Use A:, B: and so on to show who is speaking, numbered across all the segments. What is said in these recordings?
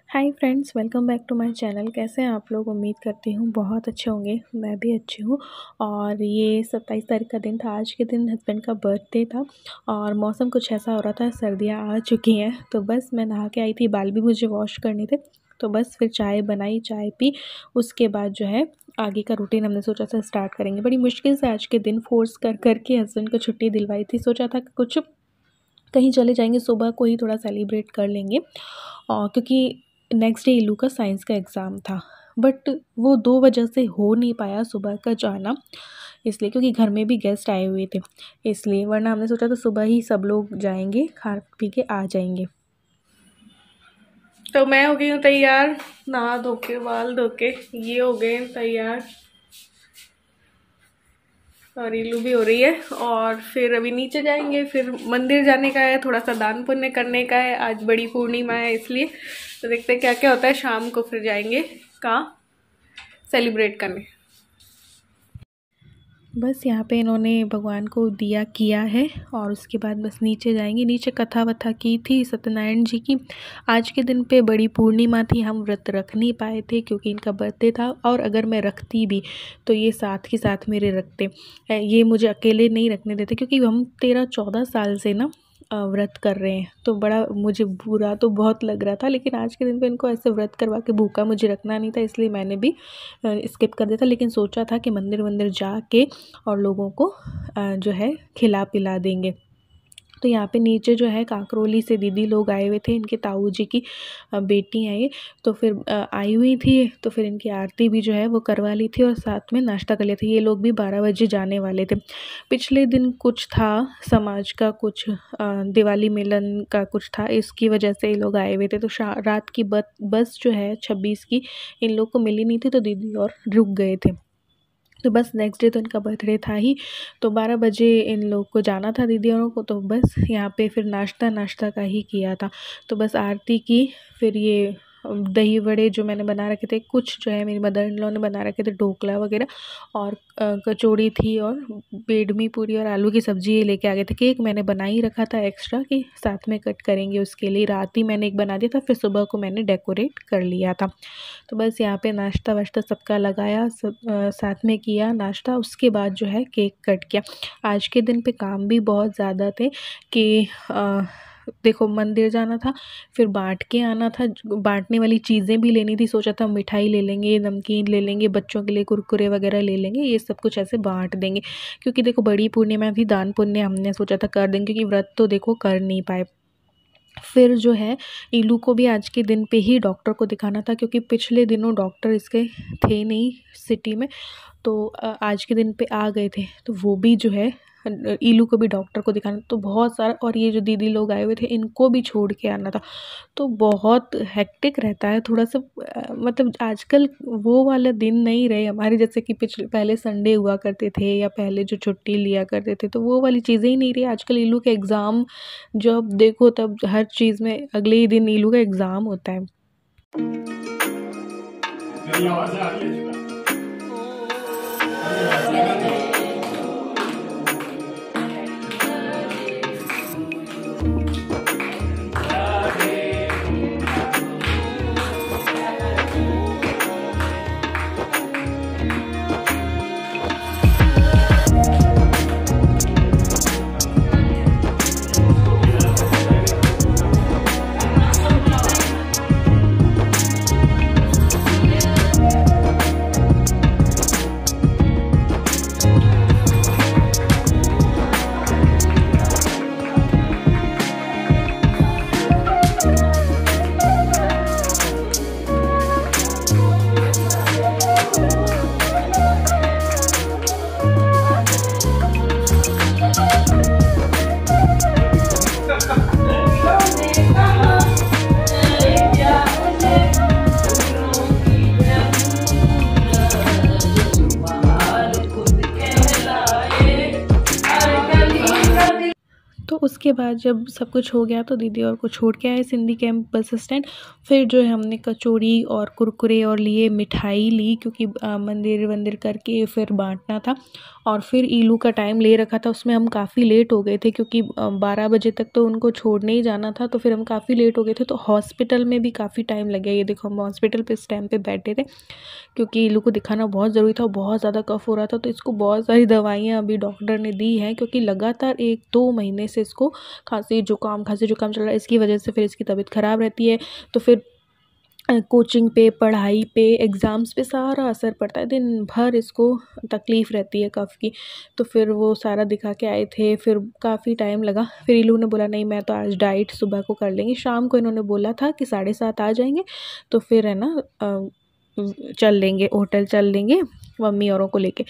A: Hi friends, welcome back to my channel. कैसे हैं आप लोग? उम्मीद करती हूँ बहुत अच्छे होंगे। मैं भी अच्छी हूँ। और ये 27 तारीख का दिन था। आज के दिन हस्बैंड का बर्थडे था और मौसम कुछ ऐसा हो रहा था, सर्दियाँ आ चुकी हैं। तो बस मैं नहा के आई थी, बाल भी मुझे वॉश करने थे। तो बस फिर चाय बनाई, चाय पी। उसके बाद जो है आगे का रूटीन हमने सोचा था स्टार्ट करेंगे। बड़ी मुश्किल से आज के दिन फोर्स कर के हस्बैंड को छुट्टी दिलवाई थी। सोचा था कि कुछ कहीं चले जाएंगे, सुबह को ही थोड़ा सेलिब्रेट कर लेंगे। और क्योंकि नेक्स्ट डे इल्लू का साइंस का एग्ज़ाम था, बट वो 2 वजह से हो नहीं पाया सुबह का जाना। इसलिए क्योंकि घर में भी गेस्ट आए हुए थे, इसलिए। वरना हमने सोचा था सुबह ही सब लोग जाएंगे, खा पी के आ जाएंगे। तो मैं हो गई हूँ तैयार, नहा धो के, बाल धो के, ये हो गए तैयार। और इल्लू भी हो रही है। और फिर अभी नीचे जाएंगे, फिर मंदिर जाने का है, थोड़ा सा दान पुण्य करने का है। आज बड़ी पूर्णिमा है इसलिए। तो देखते हैं क्या क्या होता है। शाम को फिर जाएंगे कहाँ सेलिब्रेट करने। बस यहाँ पे इन्होंने भगवान को दिया किया है और उसके बाद बस नीचे जाएंगे। नीचे कथा वथा की थी सत्यनारायण जी की। आज के दिन पे बड़ी पूर्णिमा थी, हम व्रत रख नहीं पाए थे क्योंकि इनका बर्थडे था। और अगर मैं रखती भी तो ये साथ ही साथ मेरे रखते, ये मुझे अकेले नहीं रखने देते क्योंकि हम 13-14 साल से ना व्रत कर रहे हैं। तो बड़ा मुझे बुरा तो बहुत लग रहा था, लेकिन आज के दिन पे इनको ऐसे व्रत करवा के भूखा मुझे रखना नहीं था, इसलिए मैंने भी स्किप कर दिया था। लेकिन सोचा था कि मंदिर वंदिर जा के और लोगों को जो है खिला पिला देंगे। तो यहाँ पे नीचे जो है काकरोली से दीदी लोग आए हुए थे, इनके ताऊ जी की बेटी हैं ये। तो फिर आई हुई थी, तो फिर इनकी आरती भी जो है वो करवा ली थी और साथ में नाश्ता कर लिया था। ये लोग भी 12 बजे जाने वाले थे। पिछले दिन कुछ था समाज का, कुछ दिवाली मिलन का कुछ था, इसकी वजह से ये लोग आए हुए थे। तो रात की बस जो है 26 की इन लोग को मिली नहीं थी, तो दीदी और रुक गए थे। तो बस नेक्स्ट डे तो इनका बर्थडे था ही। तो 12 बजे इन लोग को जाना था दीदी औरों को। तो बस यहाँ पे फिर नाश्ता का ही किया था। तो बस आरती की, फिर ये दही बड़े जो मैंने बना रखे थे, कुछ जो है मेरी मदर इन लॉ ने बना रखे थे, ढोकला वगैरह, और कचौड़ी थी, और बेडमी पूरी और आलू की सब्ज़ी ये लेके आ गए थे। केक मैंने बना ही रखा था एक्स्ट्रा कि साथ में कट करेंगे, उसके लिए रात ही मैंने एक बना दिया था, फिर सुबह को मैंने डेकोरेट कर लिया था। तो बस यहाँ पे नाश्ता वाश्ता सबका लगाया, सब साथ में किया नाश्ता। उसके बाद जो है केक कट किया। आज के दिन पे काम भी बहुत ज़्यादा थे कि देखो मंदिर जाना था, फिर बांट के आना था, बांटने वाली चीज़ें भी लेनी थी। सोचा था मिठाई ले लेंगे, नमकीन ले लेंगे, बच्चों के लिए कुरकुरे वगैरह ले लेंगे, ये सब कुछ ऐसे बांट देंगे। क्योंकि देखो बड़ी पूर्णिमा थी, दान पुण्य हमने सोचा था कर देंगे, क्योंकि व्रत तो देखो कर नहीं पाए। फिर जो है इल्लू को भी आज के दिन पे ही डॉक्टर को दिखाना था, क्योंकि पिछले दिनों डॉक्टर इसके थे नहीं सिटी में। तो आज के दिन पे आ गए थे, तो वो भी जो है इल्लू को भी डॉक्टर को दिखाना। तो बहुत सारा, और ये जो दीदी लोग आए हुए थे इनको भी छोड़ के आना था। तो बहुत हेक्टिक रहता है थोड़ा सा। मतलब आजकल वो वाला दिन नहीं रहे हमारे, जैसे कि पहले संडे हुआ करते थे या पहले जो छुट्टी लिया करते थे, तो वो वाली चीज़ें ही नहीं रही आजकल। इल्लू के एग्ज़ाम जब देखो तब हर चीज़ में अगले ही दिन इल्लू का एग्ज़ाम होता है। उसके बाद जब सब कुछ हो गया तो दीदी और को छोड़ के आए सिंधी कैंप बस स्टैंड। फिर जो है हमने कचौड़ी और कुरकुरे और लिए, मिठाई ली, क्योंकि मंदिर वंदिर करके फिर बांटना था। और फिर ईलू का टाइम ले रखा था, उसमें हम काफ़ी लेट हो गए थे क्योंकि 12 बजे तक तो उनको छोड़ने ही जाना था। तो फिर हम काफ़ी लेट हो गए थे, तो हॉस्पिटल में भी काफ़ी टाइम लग गया। ये देखो हम हॉस्पिटल पे इस टाइम पे बैठे थे क्योंकि ईलू को दिखाना बहुत ज़रूरी था। बहुत ज़्यादा कफ हो रहा था, तो इसको बहुत सारी दवाइयाँ अभी डॉक्टर ने दी हैं, क्योंकि लगातार 1-2 महीने से इसको खांसी जुकाम चल रहा है। इसकी वजह से फिर इसकी तबीयत ख़राब रहती है। तो फिर कोचिंग पे, पढ़ाई पे, एग्ज़ाम्स पे सारा असर पड़ता है। दिन भर इसको तकलीफ़ रहती है कफ़ की। तो फिर वो सारा दिखा के आए थे, फिर काफ़ी टाइम लगा। फिर ईलू ने बोला नहीं मैं तो आज डाइट सुबह को कर लेंगे। शाम को इन्होंने बोला था कि 7:30 आ जाएंगे, तो फिर है ना चल लेंगे, होटल चल लेंगे मम्मी औरों को लेके।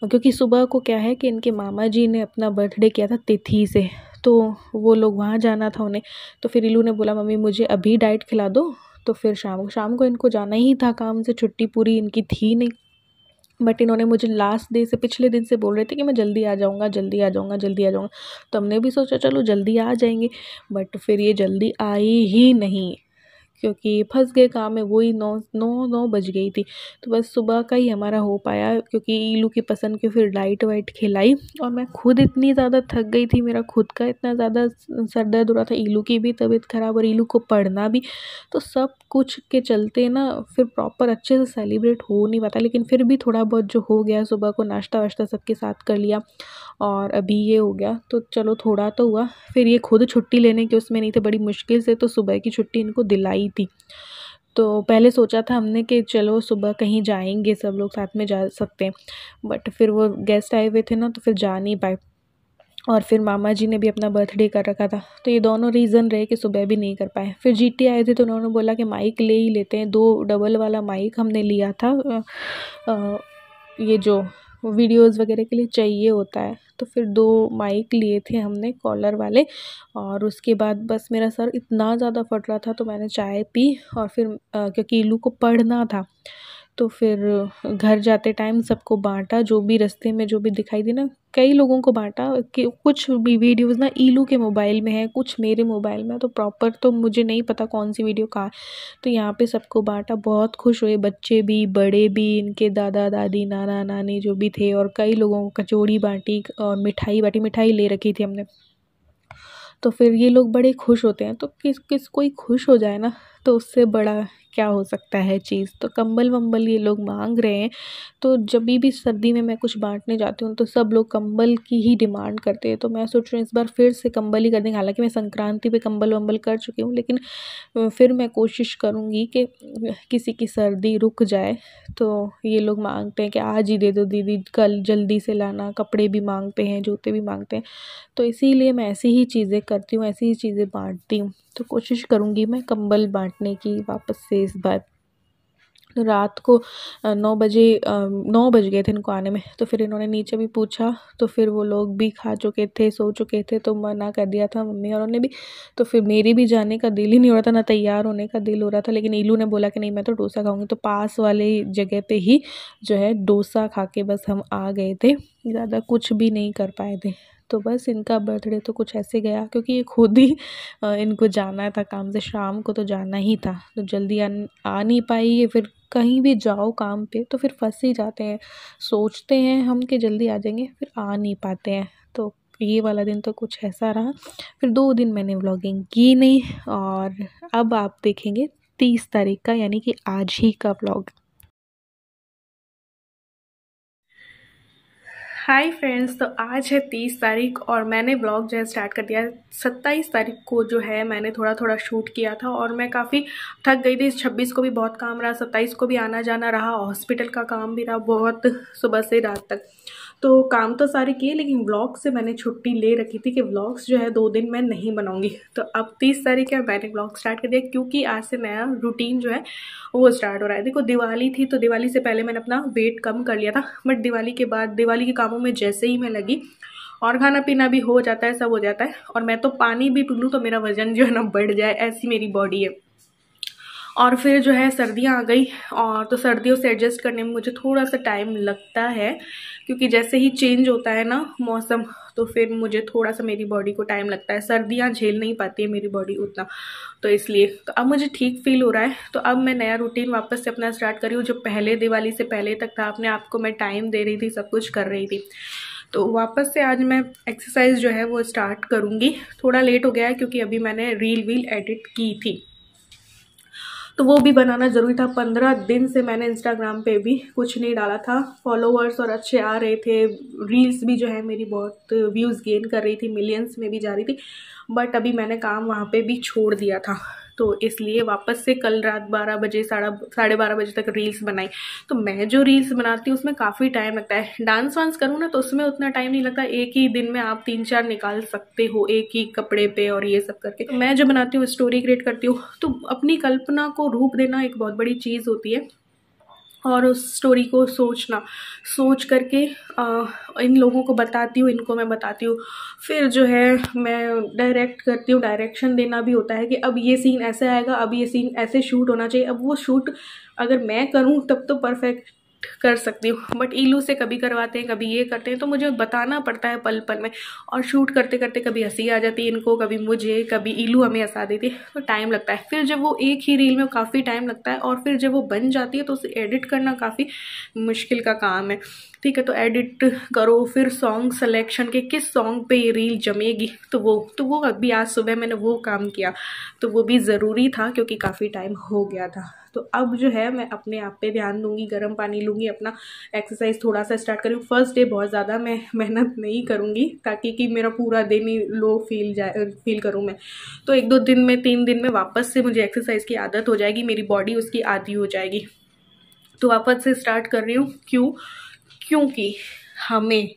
A: क्योंकि सुबह को क्या है कि इनके मामा जी ने अपना बर्थडे किया था तिथि से, तो वो लोग वहाँ जाना था उन्हें। तो फिर ईलू ने बोला मम्मी मुझे अभी डाइट खिला दो, तो फिर शाम को इनको जाना ही था काम से, छुट्टी पूरी इनकी थी नहीं। बट इन्होंने मुझे लास्ट डे से, पिछले दिन से बोल रहे थे कि मैं जल्दी आ जाऊँगा, जल्दी आ जाऊँगा, जल्दी आ जाऊँगा। तो हमने भी सोचा चलो जल्दी आ जाएंगे, बट फिर ये जल्दी आई ही नहीं, क्योंकि फंस गए काम में। वही 9 बज गई थी। तो बस सुबह का ही हमारा हो पाया, क्योंकि ईलू की पसंद की फिर डाइट वाइट खिलाई। और मैं खुद इतनी ज़्यादा थक गई थी, मेरा खुद का इतना ज़्यादा सर दर्द हो रहा था, ईलू की भी तबीयत ख़राब और ईलू को पढ़ना भी। तो सब कुछ के चलते ना फिर प्रॉपर अच्छे से सेलिब्रेट हो नहीं पाता। लेकिन फिर भी थोड़ा बहुत जो हो गया, सुबह को नाश्ता वाश्ता सबके साथ कर लिया और अभी ये हो गया, तो चलो थोड़ा तो हुआ। फिर ये खुद छुट्टी लेने के उसमें नहीं थे, बड़ी मुश्किल से तो सुबह की छुट्टी इनको दिलाई थी। तो पहले सोचा था हमने कि चलो सुबह कहीं जाएंगे, सब लोग साथ में जा सकते हैं, बट फिर वो गेस्ट आए हुए थे ना, तो फिर जा नहीं पाए। और फिर मामा जी ने भी अपना बर्थडे कर रखा था, तो ये दोनों रीज़न रहे कि सुबह भी नहीं कर पाए। फिर जीटी आए थे तो उन्होंने बोला कि माइक ले ही लेते हैं। 2 डबल वाला माइक हमने लिया था, ये जो वीडियोज़ वगैरह के लिए चाहिए होता है। तो फिर 2 माइक लिए थे हमने, कॉलर वाले। और उसके बाद बस मेरा सर इतना ज़्यादा फट रहा था, तो मैंने चाय पी। और फिर क्योंकि ईलू को पढ़ना था, तो फिर घर जाते टाइम सबको बांटा, जो भी रास्ते में जो भी दिखाई दी ना, कई लोगों को बांटा। कि कुछ भी वीडियोज़ ना ईलू के मोबाइल में है, कुछ मेरे मोबाइल में है, तो प्रॉपर तो मुझे नहीं पता कौन सी वीडियो कहाँ। तो यहाँ पे सबको बांटा, बहुत खुश हुए, बच्चे भी, बड़े भी, इनके दादा दादी, नाना नानी जो भी थे। और कई लोगों को कचौड़ी बांटी और मिठाई बांटी, मिठाई ले रखी थी हमने। तो फिर ये लोग बड़े खुश होते हैं। तो किस कोई खुश हो जाए ना, तो उससे बड़ा क्या हो सकता है चीज़। तो कंबल वंबल ये लोग मांग रहे हैं। तो जब भी सर्दी में मैं कुछ बांटने जाती हूँ तो सब लोग कंबल की ही डिमांड करते हैं। तो मैं सोच रही हूँ इस बार फिर से कंबल ही कर देंगे। हालांकि मैं संक्रांति पे कंबल वंबल कर चुकी हूँ, लेकिन फिर मैं कोशिश करूँगी कि किसी की सर्दी रुक जाए। तो ये लोग मांगते हैं कि आज ही दे दो दीदी, कल जल्दी से लाना। कपड़े भी मांगते हैं, जूते भी मांगते हैं। तो इसीलिए मैं ऐसी ही चीज़ें करती हूँ, ऐसी ही चीज़ें बांटती हूँ। तो कोशिश करूँगी मैं कंबल बांटने की वापस से इस बार। तो रात को 9 बज गए थे इनको आने में। तो फिर इन्होंने नीचे भी पूछा, तो फिर वो लोग भी खा चुके थे, सो चुके थे, तो मना कर दिया था मम्मी और उन्होंने भी। तो फिर मेरी भी जाने का दिल ही नहीं हो रहा था, ना तैयार होने का दिल हो रहा था। लेकिन ईलू ने बोला कि नहीं मैं तो डोसा खाऊंगी। तो पास वाले जगह पे ही जो है डोसा खा के बस हम आ गए थे, ज़्यादा कुछ भी नहीं कर पाए थे। तो बस इनका बर्थडे तो कुछ ऐसे गया, क्योंकि ये खुद ही इनको जाना था काम से, शाम को तो जाना ही था। तो जल्दी आ नहीं पाई ये। फिर कहीं भी जाओ काम पे तो फिर फंस ही जाते हैं। सोचते हैं हम कि जल्दी आ जाएंगे, फिर आ नहीं पाते हैं। तो ये वाला दिन तो कुछ ऐसा रहा। फिर 2 दिन मैंने व्लॉगिंग की नहीं, और अब आप देखेंगे 30 तारीख का, यानी कि आज ही का व्लॉग। हाय फ्रेंड्स, तो आज है 30 तारीख और मैंने ब्लॉग जो है स्टार्ट कर दिया है। 27 तारीख को जो है मैंने थोड़ा थोड़ा शूट किया था और मैं काफ़ी थक गई थी। 26 को भी बहुत काम रहा, 27 को भी आना जाना रहा, हॉस्पिटल का काम भी रहा बहुत, सुबह से रात तक। तो काम तो सारे किए, लेकिन व्लॉग से मैंने छुट्टी ले रखी थी कि व्लॉग्स जो है 2 दिन मैं नहीं बनाऊंगी। तो अब 30 तारीख है, मैंने व्लॉग स्टार्ट कर दिया, क्योंकि आज से नया रूटीन जो है वो स्टार्ट हो रहा है। देखो दिवाली थी, तो दिवाली से पहले मैंने अपना वेट कम कर लिया था, बट दिवाली के बाद, दिवाली के कामों में जैसे ही मैं लगी, और खाना पीना भी हो जाता है, सब हो जाता है, और मैं तो पानी भी पी लूँ तो मेरा वजन जो है ना बढ़ जाए, ऐसी मेरी बॉडी है। और फिर जो है सर्दियाँ आ गई, और तो सर्दियों से एडजस्ट करने में मुझे थोड़ा सा टाइम लगता है, क्योंकि जैसे ही चेंज होता है ना मौसम, तो फिर मुझे थोड़ा सा मेरी बॉडी को टाइम लगता है, सर्दियाँ झेल नहीं पाती है मेरी बॉडी उतना, तो इसलिए तो अब मुझे ठीक फील हो रहा है। तो अब मैं नया रूटीन वापस से अपना स्टार्ट कर रही हूँ, जो पहले दिवाली से पहले तक था अपने आप को मैं टाइम दे रही थी, सब कुछ कर रही थी। तो वापस से आज मैं एक्सरसाइज जो है वो स्टार्ट करूँगी। थोड़ा लेट हो गया है क्योंकि अभी मैंने रील एडिट की थी, तो वो भी बनाना ज़रूरी था। 15 दिन से मैंने इंस्टाग्राम पे भी कुछ नहीं डाला था। फॉलोअर्स और अच्छे आ रहे थे, रील्स भी जो है मेरी बहुत व्यूज़ गेन कर रही थी, मिलियंस में भी जा रही थी, बट अभी मैंने काम वहाँ पे भी छोड़ दिया था। तो इसलिए वापस से कल रात 12 बजे साढ़े 12 बजे तक रील्स बनाई। तो मैं जो रील्स बनाती हूँ उसमें काफ़ी टाइम लगता है। डांस वांस करूँ ना तो उसमें उतना टाइम नहीं लगता, एक ही दिन में आप 3-4 निकाल सकते हो एक ही कपड़े पे और ये सब करके। तो मैं जो बनाती हूँ स्टोरी क्रिएट करती हूँ, तो अपनी कल्पना को रूप देना एक बहुत बड़ी चीज़ होती है, और उस स्टोरी को सोच करके इन लोगों को बताती हूँ, इनको मैं बताती हूँ। फिर जो है मैं डायरेक्ट करती हूँ, डायरेक्शन देना भी होता है कि अब ये सीन ऐसे आएगा, अब ये सीन ऐसे शूट होना चाहिए। अब वो शूट अगर मैं करूँ तब तो परफेक्ट कर सकती हूँ, बट ईलू से कभी करवाते हैं, कभी ये करते हैं, तो मुझे बताना पड़ता है पल पल में। और शूट करते करते कभी हंसी आ जाती है इनको, कभी मुझे, कभी ईलू हमें हंसा देती है, तो टाइम लगता है। फिर जब वो एक ही रील में काफ़ी टाइम लगता है, और फिर जब वो बन जाती है तो उसे एडिट करना काफ़ी मुश्किल का काम है। ठीक है, तो एडिट करो, फिर सॉन्ग सिलेक्शन के किस सॉन्ग पे ये रील जमेगी, तो वो अभी आज सुबह मैंने वो काम किया, तो वो भी ज़रूरी था क्योंकि काफ़ी टाइम हो गया था। तो अब जो है मैं अपने आप पे ध्यान दूंगी, गर्म पानी लूँगी, अपना एक्सरसाइज थोड़ा सा स्टार्ट करूँ। फर्स्ट डे बहुत ज़्यादा मैं मेहनत नहीं करूँगी ताकि कि मेरा पूरा दिन ही लो फील करूँ मैं। तो 1-2 दिन में, 3 दिन में वापस से मुझे एक्सरसाइज की आदत हो जाएगी, मेरी बॉडी उसकी आदी हो जाएगी। तो वापस से स्टार्ट कर रही हूँ। क्योंकि हमें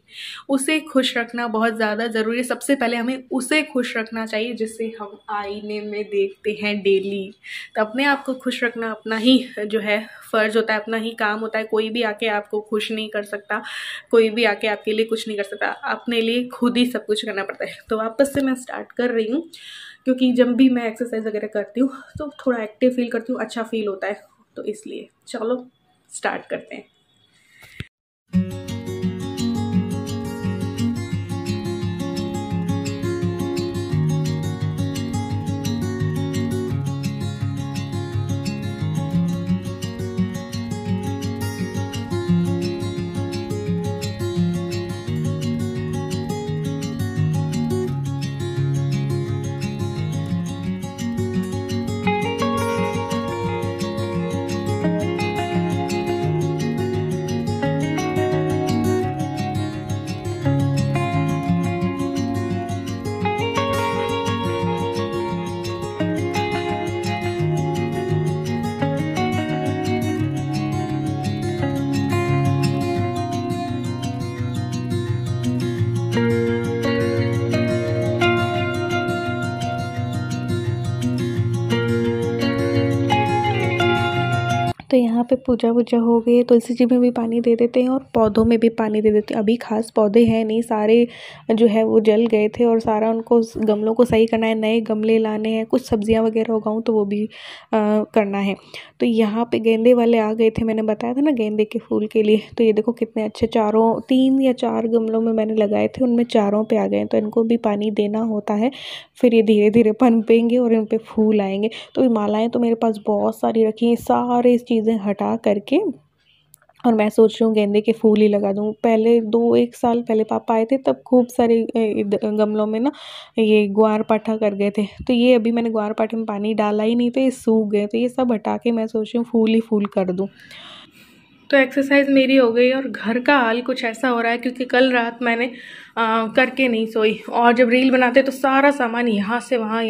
A: उसे खुश रखना बहुत ज़्यादा ज़रूरी है। सबसे पहले हमें उसे खुश रखना चाहिए जिसे हम आईने में देखते हैं डेली। तो अपने आप को खुश रखना अपना ही जो है फ़र्ज़ होता है, अपना ही काम होता है। कोई भी आके आपको खुश नहीं कर सकता, कोई भी आके आपके लिए कुछ नहीं कर सकता, अपने लिए खुद ही सब कुछ करना पड़ता है। तो वापस से मैं स्टार्ट कर रही हूँ, क्योंकि जब भी मैं एक्सरसाइज वगैरह करती हूँ तो थोड़ा एक्टिव फील करती हूँ, अच्छा फील होता है, तो इसलिए चलो स्टार्ट करते हैं। तो यहाँ पे पूजा वूजा हो गई है, तुलसी जी में भी पानी दे देते हैं और पौधों में भी पानी दे देते हैं। अभी खास पौधे हैं नहीं, सारे जो है वो जल गए थे और सारा उनको गमलों को सही करना है, नए गमले लाने हैं, कुछ सब्जियाँ वगैरह उगाऊँ तो वो भी करना है। तो यहाँ पे गेंदे वाले आ गए थे, मैंने बताया था ना गेंदे के फूल के लिए। तो ये देखो कितने अच्छे 3 या 4 गमलों में मैंने लगाए थे, उनमें चारों पे आ गए। तो इनको भी पानी देना होता है, फिर ये धीरे धीरे पनपेंगे और इन पे फूल आएंगे। तो ये मालाएँ तो मेरे पास बहुत सारी रखी हैं, सारे चीज़ें हटा करके, और मैं सोच रही हूँ गेंदे के फूल ही लगा दूँ। पहले 2-1 साल पहले पापा आए थे तब खूब सारे गमलों में ना ये ग्वारपाठा कर गए थे। तो ये अभी मैंने ग्वारपाठे में पानी डाला ही नहीं, तो ये सूख गए। तो ये सब हटा के मैं सोच रही हूँ फूल ही फूल कर दूँ। तो एक्सरसाइज मेरी हो गई और घर का हाल कुछ ऐसा हो रहा है क्योंकि कल रात मैंने करके नहीं सोई, और जब रील बनाते तो सारा सामान यहाँ से वहाँ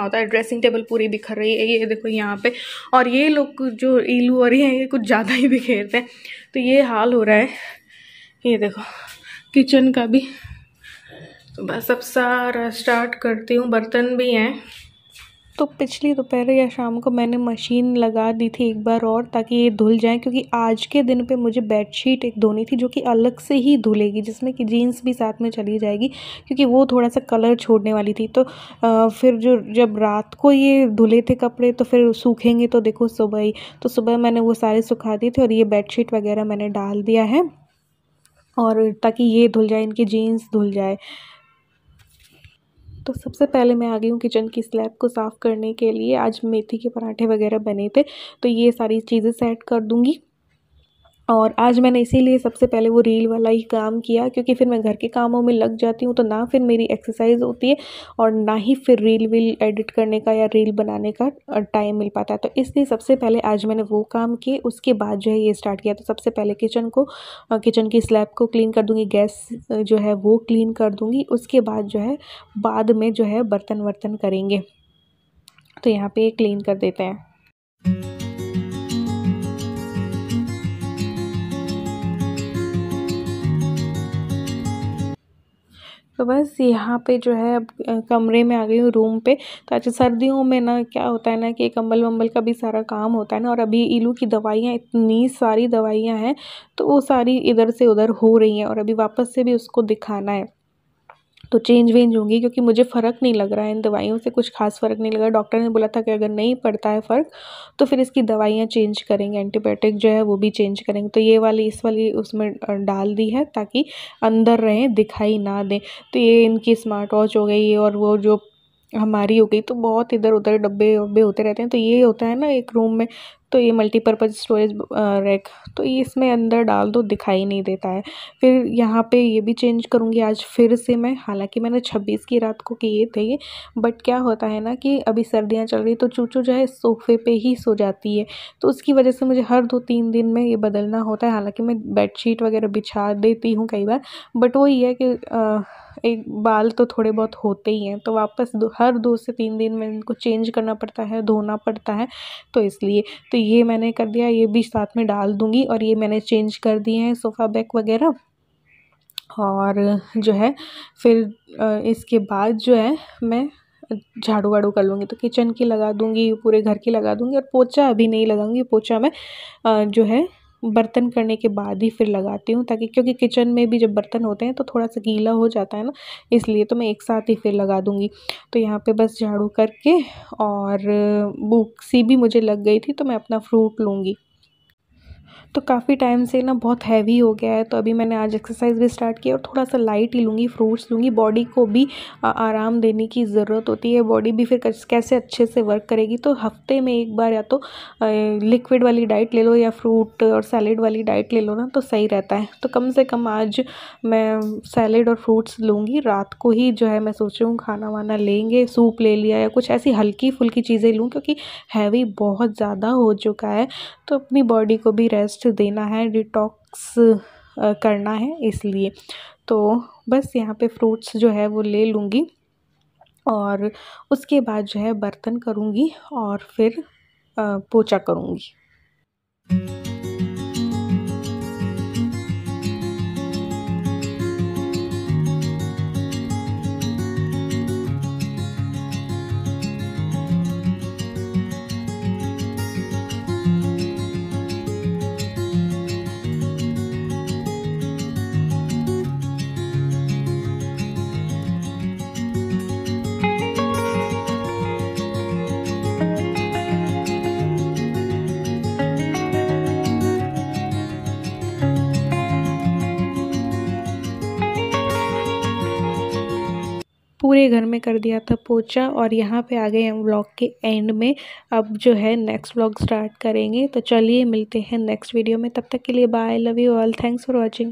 A: होता है। ड्रेसिंग टेबल पूरी बिखर रही है, ये देखो यहाँ पे, और ये लोग जो ईलू हो रही हैं ये कुछ ज़्यादा ही बिखेरते हैं। तो ये हाल हो रहा है, ये देखो किचन का भी। तो बस अब सारा स्टार्ट करती हूँ। बर्तन भी हैं। तो पिछली दोपहर या शाम को मैंने मशीन लगा दी थी एक बार और, ताकि ये धुल जाए, क्योंकि आज के दिन पे मुझे बेडशीट एक धोनी थी जो कि अलग से ही धुलेगी, जिसमें कि जीन्स भी साथ में चली जाएगी, क्योंकि वो थोड़ा सा कलर छोड़ने वाली थी। तो फिर जब रात को ये धुले थे कपड़े तो फिर सूखेंगे तो देखो सुबह ही, तो सुबह मैंने वो सारे सुखा दिए थे और ये बेडशीट वगैरह मैंने डाल दिया है, और ताकि ये धुल जाए, इनकी जीन्स धुल जाए। तो सबसे पहले मैं आ गई हूँ किचन की स्लैब को साफ़ करने के लिए। आज मेथी के पराठे वगैरह बने थे, तो ये सारी चीज़ें सेट कर दूँगी। और आज मैंने इसीलिए सबसे पहले वो रील वाला ही काम किया, क्योंकि फिर मैं घर के कामों में लग जाती हूँ, तो ना फिर मेरी एक्सरसाइज होती है और ना ही फिर रील वील एडिट करने का या रील बनाने का टाइम मिल पाता है। तो इसलिए सबसे पहले आज मैंने वो काम किए, उसके बाद जो है ये स्टार्ट किया। तो सबसे पहले किचन की स्लैब को क्लीन कर दूँगी, गैस जो है वो क्लीन कर दूँगी। उसके बाद जो है बाद में जो है बर्तन वर्तन करेंगे। तो यहाँ पे क्लीन कर देते हैं। तो बस यहाँ पे जो है अब कमरे में आ गई हूँ, रूम पे। तो अच्छा, सर्दियों में ना क्या होता है ना कि कंबल वंबल का भी सारा काम होता है ना, और अभी इलू की दवाइयाँ, इतनी सारी दवाइयाँ हैं, तो वो सारी इधर से उधर हो रही हैं और अभी वापस से भी उसको दिखाना है। तो चेंज वेंज होंगी, क्योंकि मुझे फ़र्क नहीं लग रहा है, इन दवाइयों से कुछ ख़ास फ़र्क नहीं लग रहा। डॉक्टर ने बोला था कि अगर नहीं पड़ता है फ़र्क तो फिर इसकी दवाइयाँ चेंज करेंगे, एंटीबायोटिक जो है वो भी चेंज करेंगे। तो ये वाली इस वाली उसमें डाल दी है ताकि अंदर रहें, दिखाई ना दें। तो ये इनकी स्मार्ट वॉच हो गई और वो जो हमारी हो गई, तो बहुत इधर उधर डब्बे वब्बे होते रहते हैं। तो ये होता है ना एक रूम में, तो ये मल्टीपर्पज़ स्टोरेज रैक, तो ये इसमें अंदर डाल दो, दिखाई नहीं देता है। फिर यहाँ पे ये भी चेंज करूँगी आज फिर से मैं। हालांकि मैंने 26 की रात को किए थे ये, बट क्या होता है ना कि अभी सर्दियाँ चल रही, तो चूचू जो है सोफ़े पे ही सो जाती है, तो उसकी वजह से मुझे हर 2-3 दिन में ये बदलना होता है। हालांकि मैं बेडशीट वगैरह बिछा देती हूँ कई बार, बट वही है कि एक बाल तो थोड़े बहुत होते ही हैं, तो वापस हर 2 से 3 दिन में इनको चेंज करना पड़ता है, धोना पड़ता है। तो इसलिए तो ये मैंने कर दिया, ये भी साथ में डाल दूँगी। और ये मैंने चेंज कर दिए हैं सोफ़ा बैग वगैरह। और जो है फिर इसके बाद जो है मैं झाड़ू वाड़ू कर लूँगी, तो किचन की लगा दूँगी, पूरे घर की लगा दूँगी। और पोछा अभी नहीं लगाऊँगी, पोछा मैं जो है बर्तन करने के बाद ही फिर लगाती हूँ, ताकि क्योंकि किचन में भी जब बर्तन होते हैं तो थोड़ा सा गीला हो जाता है ना, इसलिए तो मैं एक साथ ही फिर लगा दूँगी। तो यहाँ पे बस झाड़ू करके, और भूख सी भी मुझे लग गई थी, तो मैं अपना फ्रूट लूँगी। तो काफ़ी टाइम से ना बहुत हैवी हो गया है, तो अभी मैंने आज एक्सरसाइज भी स्टार्ट किया और थोड़ा सा लाइट ही लूँगी, फ्रूट्स लूँगी। बॉडी को भी आराम देने की ज़रूरत होती है, बॉडी भी फिर कैसे अच्छे से वर्क करेगी। तो हफ्ते में एक बार या तो लिक्विड वाली डाइट ले लो या फ्रूट और सैलेड वाली डाइट ले लो ना, तो सही रहता है। तो कम से कम आज मैं सैलेड और फ्रूट्स लूँगी। रात को ही जो है मैं सोच रही हूँ खाना वाना लेंगे, सूप ले लिया या कुछ ऐसी हल्की फुल्की चीज़ें लूँ, क्योंकि हैवी बहुत ज़्यादा हो चुका है। तो अपनी बॉडी को भी रेस्ट देना है, डिटॉक्स करना है, इसलिए। तो बस यहाँ पे फ्रूट्स जो है वो ले लूँगी, और उसके बाद जो है बर्तन करूँगी और फिर पोछा करूँगी। पूरे घर में कर दिया था पोछा, और यहाँ पे आ गए हम व्लॉग के एंड में। अब जो है नेक्स्ट व्लॉग स्टार्ट करेंगे। तो चलिए मिलते हैं नेक्स्ट वीडियो में, तब तक के लिए bye, love you all, thanks for watching.